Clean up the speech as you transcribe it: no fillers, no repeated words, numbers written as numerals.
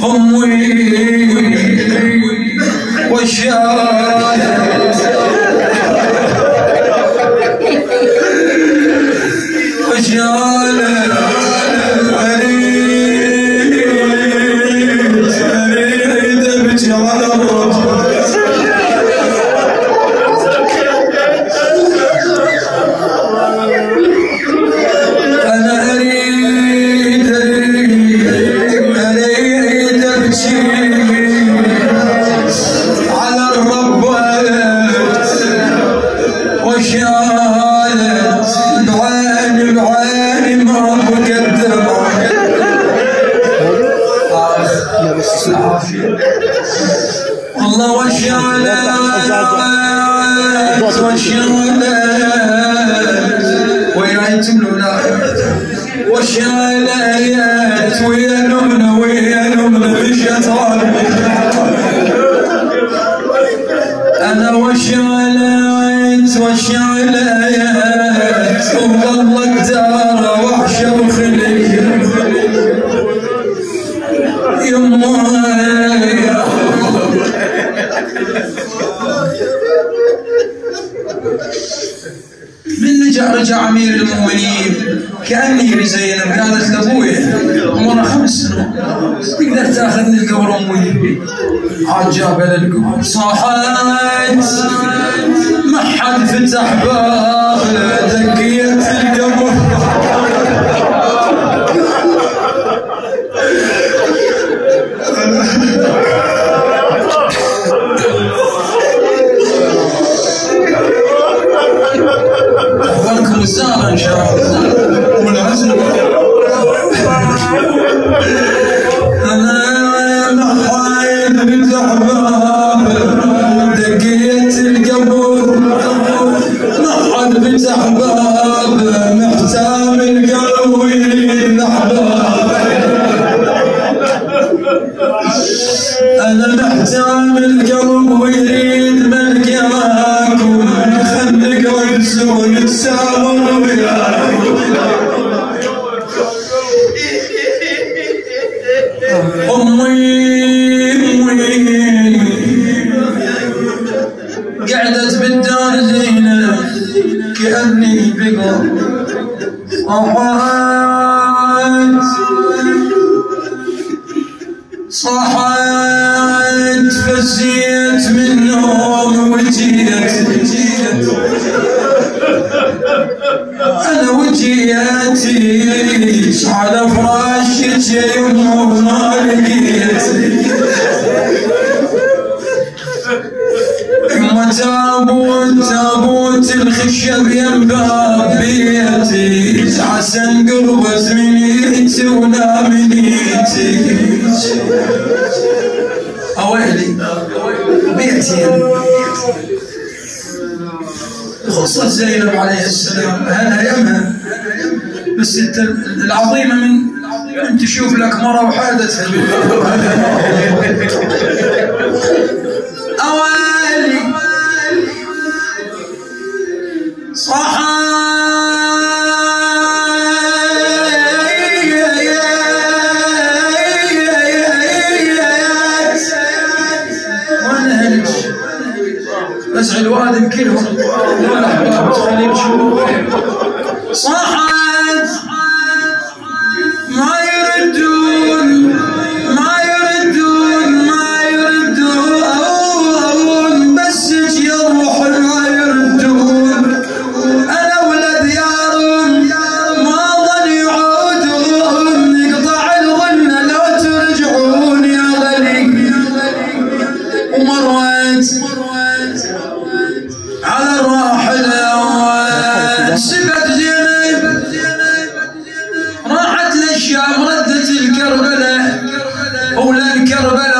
أمي وشالت أريد أبكي على الرب. أنا أريد أبكي على الرب وشالت بعيني ما بقدر والله وشالت ويا يتمنى وشالت ويا نمنا مشت أنا وشالت وظلت دار وحشة وخلية يما من رجع أمير المؤمنين كأني بزينب قالت لأبويا عمرها 5 سنوات تقدر تاخذني القبر أمي عاد جابها للقبر صاحت ما حد فتح باب دقيت القبر أخباركم الزارة إن شاء الله والعزم. أنا ما حد فتح باب دقيت القبر ما حد فتح باب محتام القلب ويريد الأحباب. أنا محتام القلب ويريد ملقاكم خلق رجس ونتساور وياكم. أمي قعدت بالدار زينب كأني بقر صاحت فزيت من النوم وجيت أنا وجيتي على فراشك يا يمه وما لقيت يما تابوت الخشب ينباب بيتي عسى قربت منيتي ولا منيتي أويلي بيتي خصت زينب عليه السلام هلا يمها بس انت العظيمه من انت تشوف لك مره وحادثها اوالي بس الوادم كلهم والاحباب تخليهم يشوفوا صاحت ما يردون بس يروح ما يردون. انا ولد يارون ما ظل يعودون يقطع الغنى لو ترجعون يا غلي. ومروت على الراحلة سبت زينب راحت للشام ردت الكربلة ولن كربلة